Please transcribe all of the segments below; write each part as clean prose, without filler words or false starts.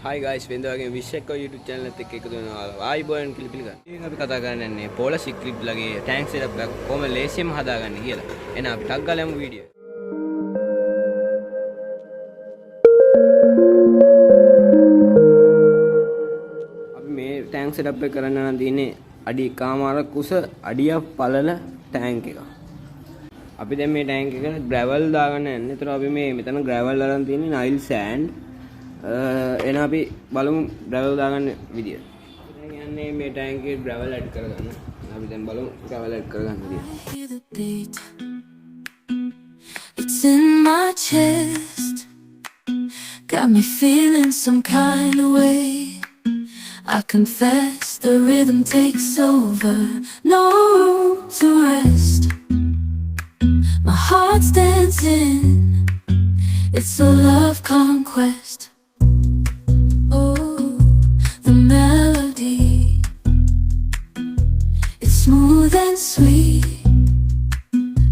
Hi guys, වෙනදාගේ විශ් එක YouTube channel එකත් එක්ක එකතු වෙනවා. ආයිබෝන් කියලා පිළිගන්න. ඉතින් අපි කතා කරන්නේ පෝලා ස්ක්‍රිප්ට් ලගේ ටැන්ක් සෙටප් එක කොහොම ලේසියෙන්ම හදාගන්නේ කියලා. එහෙනම් අපි ටක් ගාලා යමු වීඩියෝ. අපි මේ ටැන්ක් සෙටප් එක කරන්න නම් තියෙන්නේ අඩි එකමාරක් උස අඩියක් පළල ටැන්ක් එක. අපි දැන් මේ ටැන්ක් එකට ග්‍රැවල් දාගන්න යන්නේ. ඒතර අපි මෙතන ග්‍රැවල් අරන් තියෙන්නේ නයිල් සෑන්ඩ්. එන අපි බලමු ග්‍රැවල් දාගන්න විදිය. දැන් යන්නේ මේ ටැන්ක් එකේ ග්‍රැවල් ඇඩ් කරගන්න. අපි දැන් බලමු ග්‍රැවල් ඇඩ් කරගන්න විදිය. It's in my chest, got me feeling some kind of way. I confess the rhythm takes over, no room to rest. My heart's dancing, it's a love conquest. The melody, it's smooth and sweet,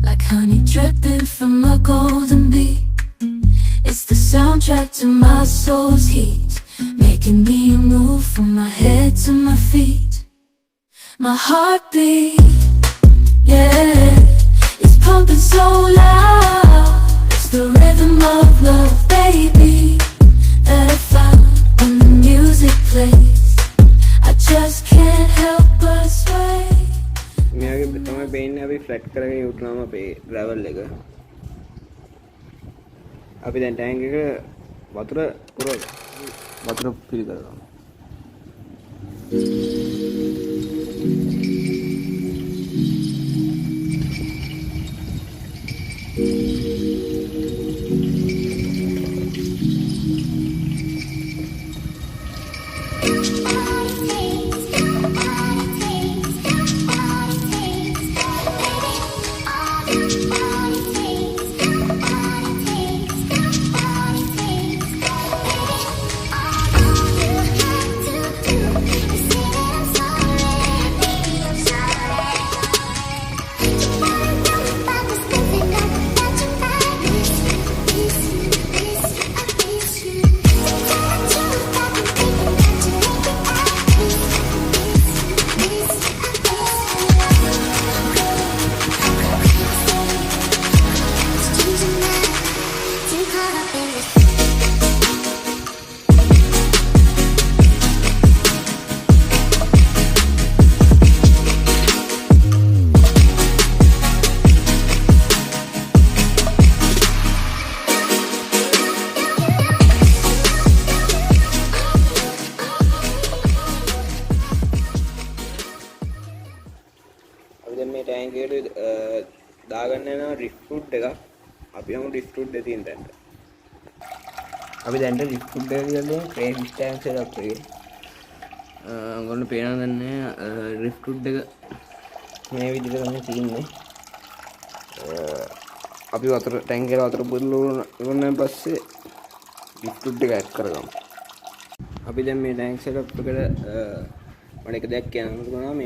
like honey dripping from a golden bee. It's the soundtrack to my soul's heat, making me move from my head to my feet. My heartbeat, yeah, it's pumping so loud. It's the rhythm of love, baby, that I found when the music plays. I just can't help but sway. මෙයාගේ තමයි පේන්නේ අපි flat කරගෙන යුතුනම අපේ ග්‍රැවල් එක. අපි දැන් tank එක වතුර ෆිල් කරගමු. මේ ටැන්ක් එකට දාගන්න යන රිෆ්ට් එකක් අපි යමු රිෆ්ට් දෙක තියෙන තැනට. අපි දැන් රිෆ්ට් එක කියන්නේ ක්‍රේවිස් ටැන්ක් සෙටප් එකේ. ඔයගොල්ලෝ පේනවද නැහැ රිෆ්ට් එක මේ විදිහට තමයි තියෙන්නේ. අපි වතුර ටැන්ක් එකේ වතුර පුරවන්න පස්සේ රිෆ්ට් එක ඇඩ් කරගමු. අපි දැන් මේ ටැන්ක් සෙටප් එකට මම එක දෙයක් කියන්න ඕන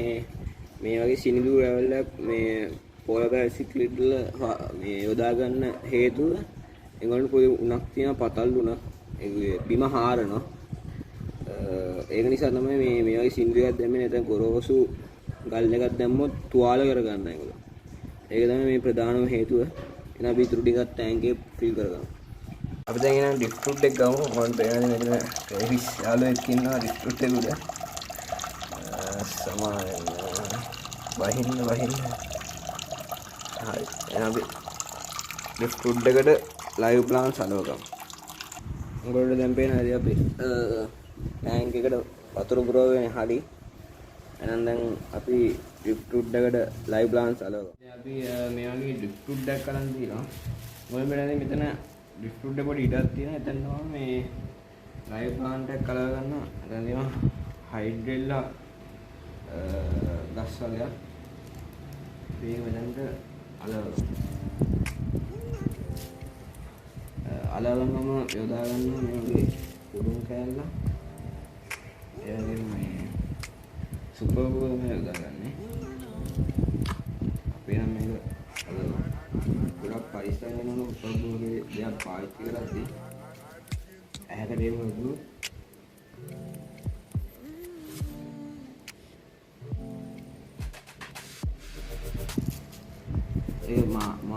මේ වගේ සිනිඳු ග්‍රැවල් එකක් මේ පෝලා ස්ක්‍රිප්ට් වල මේ යොදා ගන්න හේතුව ඒගොල්ලෝ පොඩි උණක් තියෙන පතල් උණක් ඒ බිම හාරනවා. ඒක නිසා තමයි මේ වගේ සිනිඳු එකක් දැම්මේ නැත්නම් ගොරෝසු ගල් එකක් දැම්මොත් තුවාල කරගන්න ඒගොල්ලෝ. ඒක තමයි මේ ප්‍රධානම හේතුව. එහෙනම් අපි ඊටු ටිකක් ටැන්ක් එක ෆිල් කරගමු. අපි දැන් එහෙනම් රිෆ්ට් එක ගමු. මම පේනද මෙතන ක්‍රේවිස් යාළුවෙක් ඉන්නවා රිෆ්ට් එක උඩ. සමාන වහින්න හරි එහෙනම් අපි රිෆ්ට් එකට ලයිව් ප්ලාන් සලවගමු. උගලට දැන් පේන හරි අපි ටැන්ක් එකට වතුර පුරවගෙන හරි එහෙනම් දැන් අපි රිෆ්ට් එකට ලයිව් ප්ලාන් සලවගමු. දැන් අපි මේ වගේ රිෆ්ට් එකක් අරන් තියෙනවා. මොකද මෙතන රිෆ්ට් එක පොඩි ඉඩක් තියෙනවා. එතන තමයි මේ ලයිව් ප්ලාන්ට් එක කලව ගන්නවා. දැන් තියෙනවා හයිඩ්‍රෙල්ලා ගස් වලයක් මේ වෙනඳ අලවලම යොදා ගන්න මේ වගේ උඩුම් කෑල්ල ඒ වගේම මේ සුපර් ග්ලූ මේ යොදා ගන්න. අපි නම් මේක ගොඩක් පරිස්සම් වෙනවා සුපර් ග්ලූ ගේ දෙයක් පාවිච්චි කරද්දී ඇහැට දෙන්න ඕන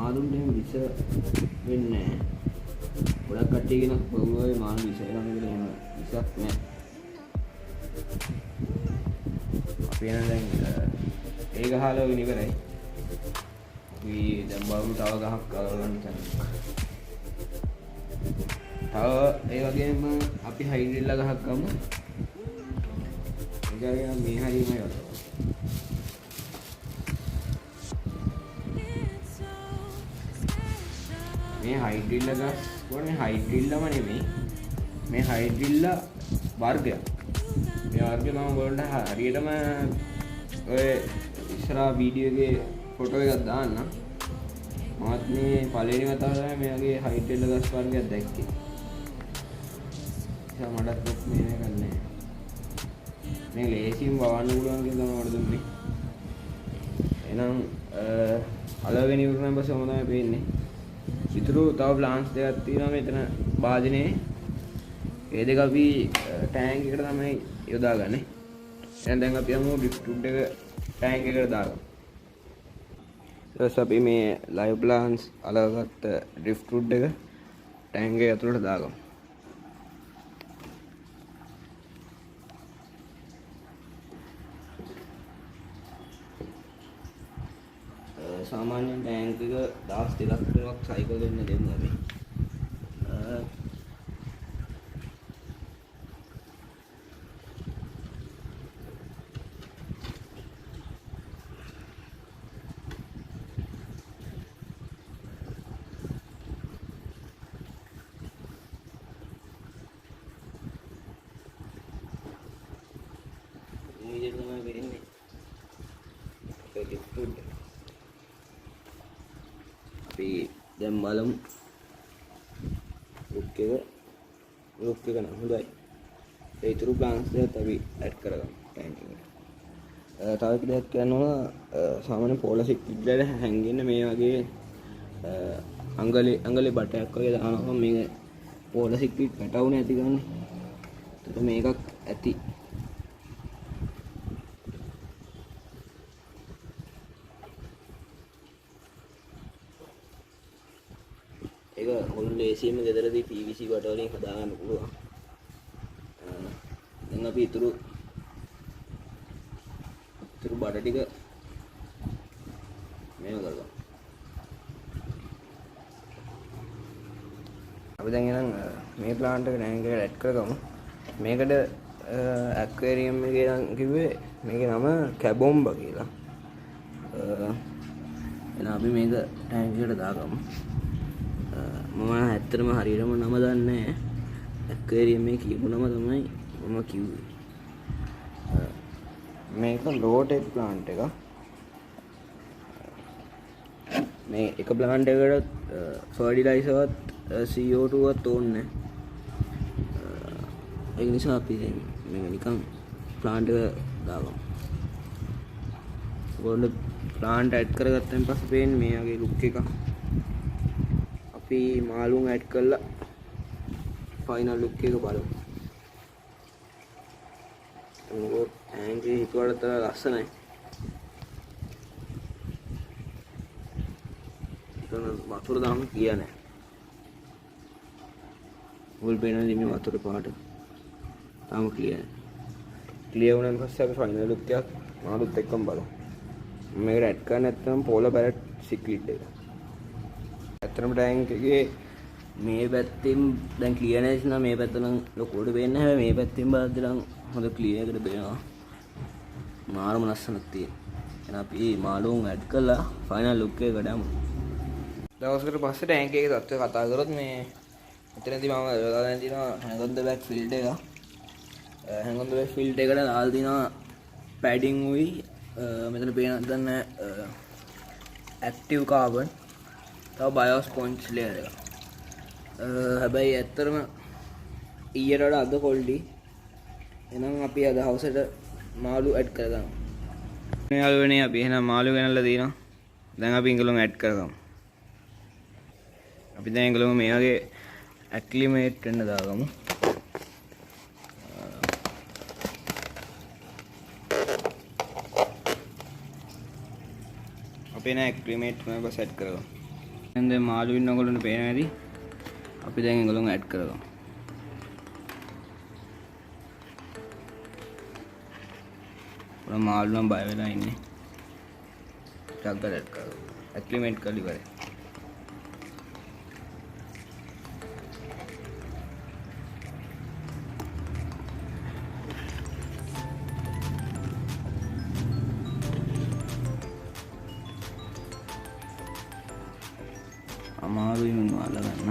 මාළුන්ට එහෙම විස වෙන්නේ නැහැ. ගොඩක් කට්ටිය කියන බොරුවයි මාළු විස වෙනවා කියලා එහෙම විසක් නැහැ. අපි එන දැන් ඒ ගහලා වෙන ඉවරයි. අපි දැන් බලමු තව ගහක් අරගෙන යන්න. තව ඒ වගේම අපි හයිඩ්‍රිල්ලා ගහක් ගමු. ඒකගෙන මේ හරියම යනවා. මේ හයිඩ්‍රිල්ලා ගස් වනේ හයිඩ්‍රිල්ලාම නෙමෙයි. මේ හයිඩ්‍රිල්ලා වර්ගයක්. මේ වර්ගය මම ඔයගොල්ලන්ට හරියටම ඔය ඉස්සරහා වීඩියෝ එකේ ෆොටෝ එකක් දාන්න. මාත් මේ පළවෙනි වතාව තමයි මේ වගේ හයිඩ්‍රිල්ලා ගස් වර්ගයක් දැක්කේ. ඒක මඩත් දුක් මේ නෑ. මේ ලේසියෙන් වවන්න පුළුවන් කියලා තමයි මට දුන්නේ. එහෙනම් අලවෙනි උරුම බස මොනවද තමයි පේන්නේ. ඉතුරු තව ප්ලාන්ට්ස් දෙකක් තියෙනවා මෙතන වාදනේ. ඒ දෙක අපි ටැංක් එකට තමයි යොදාගන්නේ. එහෙනම් දැන් අපි යමු ඩ්‍රිෆ්ට් එක ටැංක් එකට දාගමු. ඊට අපි මේ ලයිව් ප්ලාන්ට්ස් අලවගත්ත ඩ්‍රිෆ්ට් එක ටැංක් එක ඇතුළට දාගමු. सामान्य टैंक दास तिलक साइकिल करने देंगे अभी අපි දැන් බලමු ලුක් එක නම් හොඳයි. ඒ ඉතුරු ප්ලාන්ස් දෙකත් අපි ඇඩ් කරගමු ටැංක් එකට. තව එක දෙයක් කියනවා සාමාන්‍ය පොලසික් විද්‍යාවල හැංගෙන්න මේ වගේ අඟලේ බටයක් වගේ දානවා. මේක පොලසික් පිට පැටවුනේ ඇති ගන්න. ඒකට මේකක් ඇති. ඒක හොල් ලේසියෙම ගෙදරදී PVC බට වලින් හදාගන්න පුළුවන්. දැන් අපි ඉතුරු බඩ ටික මේව කරගමු. අපි දැන් එහෙනම් මේ ප්ලාන්ට් එක ටැංක් එකට ඇඩ් කරගමු. මේකට ඇක්වේරියම් එකේ නම් කිව්වේ මේකේ නම කැබොම්බ කියලා. එහෙනම් අපි මේක ටැංක් එකට දාගමු. මම ඇත්තටම හරියටම නම දන්නේ නැහැ. ඇක්වේරියම් එකේ කියපු නම තමයි මම කිව්වේ. මේක ලෝටෙඩ් ප්ලාන්ට් එක. මේ එක ප්ලාන්ට් එකකට ෆර්ටිලයිසර්වත් CO2වත් ඕනේ. ඒක නිසා අපි මේක නිකන් ප්ලාන්ට් එක දාගමු. ඔයගොල්ලෝ ප්ලාන්ට් ඇඩ් කරගත්තන් පස්සේ පේන්නේ මේ වගේ ලුක් එකක්. අපි මාළුන් ඇඩ් කරලා ෆයිනල් ලුක් එක බලමු. මොකද ඇඟේ හිතුවට තර ලස්සනයි. ඒකන වතුර දාන්න කියන්නේ. මුල් පේනදී මේ වතුර පාට තාම ක්ලියර්. ක්ලියර් වුණාන් පස්සේ අපි ෆයිනල් ලුක් එකක් මාළුත් එක්කම බලමු. මේකට ඇඩ් කරන්න නැත්නම් පෝලර් පැරට් සික්ලිඩ් එක. ඇත්තටම ටැංක් එකේ මේ පැත්තෙන් දැන් ක්ලියර් නැති නම් මේ පැත්ත නම් ලොකුවට පේන්නේ නැහැ. මේ පැත්තෙන් බලද්දී නම් හොඳ ක්ලියර් එකට පේනවා. මාරම ලස්සනක් තියෙනවා. එහෙනම් අපි මාළුන් ඇඩ් කරලා ෆයිනල් ලුක් එකට යමු. දවසකට පස්සේ ටැංක් එකේ තත්ත්වය කතා කරොත් මේ මෙතනදී මම දාලා තියෙනවා hang on the back field එක. hang on the back field එකට දාලා තියෙනවා padding උයි මෙතන පේනවද දන්නේ active carbon තව biosponge layer එක. හැබැයි ඇත්තටම ඊයට වඩා අද quality. එහෙනම් අපි අද හවසට මාළු ඇඩ් කරගමු. මේ යාළුවනේ අපි එහෙනම් මාළු ගෙනල්ලා දිනවා. දැන් අපි ඉංගලුම් ඇඩ් කරගමු. අපි දැන් ඉංගලුම් මේ වගේ ඇක්ලිමේට් වෙන්න දාගමු. අපි නේ ඇක්ලිමේට් කරන බස් ඇඩ් කරගමු. දැන් මාළු ඉන්න ඔයගොල්ලන්ට පේනවා ඇති. අපි දැන් ඒගොල්ලෝ ඇඩ් කරගමු. ඔය මාළු නම් බය වෙලා ඉන්නේ. ටග්ගල ඇඩ් කරගමු. ඇක්ලිමේට් කරලා ඉවරයි. අමාරුයි මම අල්ලගන්න.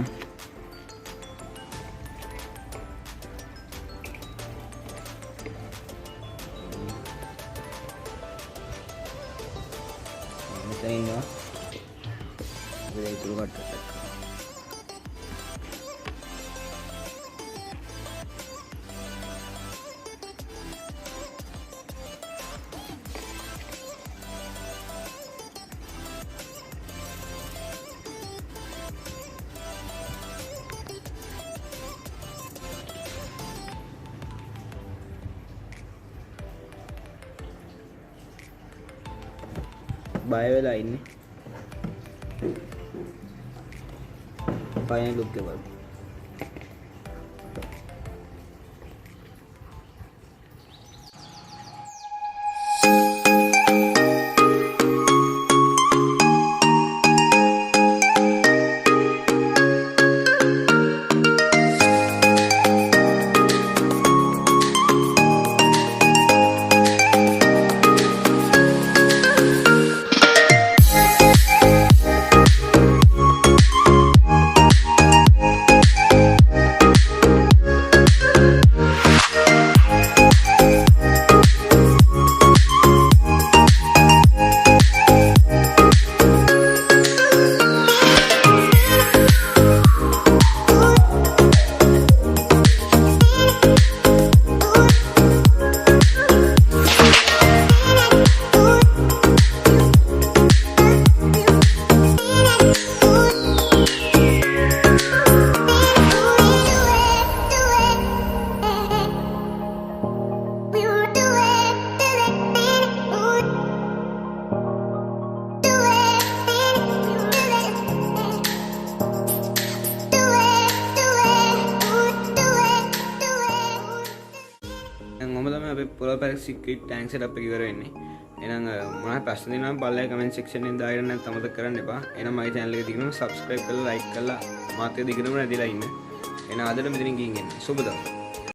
මෙතන ඉන්නවා. මේ ඉතුරු කට්ටක්. බය වෙලා ඉන්නේ. පයින් ලුක් එක බලන්න. අපි පොළොව පැලක් සික්විඩ් ටැන්ක් සෙටප් එක ඉවර වෙන්නේ. එහෙනම් මොනවද ප්‍රශ්න තියෙනවා නම් පල්ලෙහා කමෙන්ට් සෙක්ෂන් එකෙන් දාගෙන නැත්නම් අමතක කරන්න එපා. එහෙනම් මගේ channel එක දිගටම subscribe කරලා like කරලා මාත් එක්ක දිගටම රැඳිලා ඉන්න. එහෙනම් අදට මෙතනින් ගිහින් එන්න. සුබ දවසක්.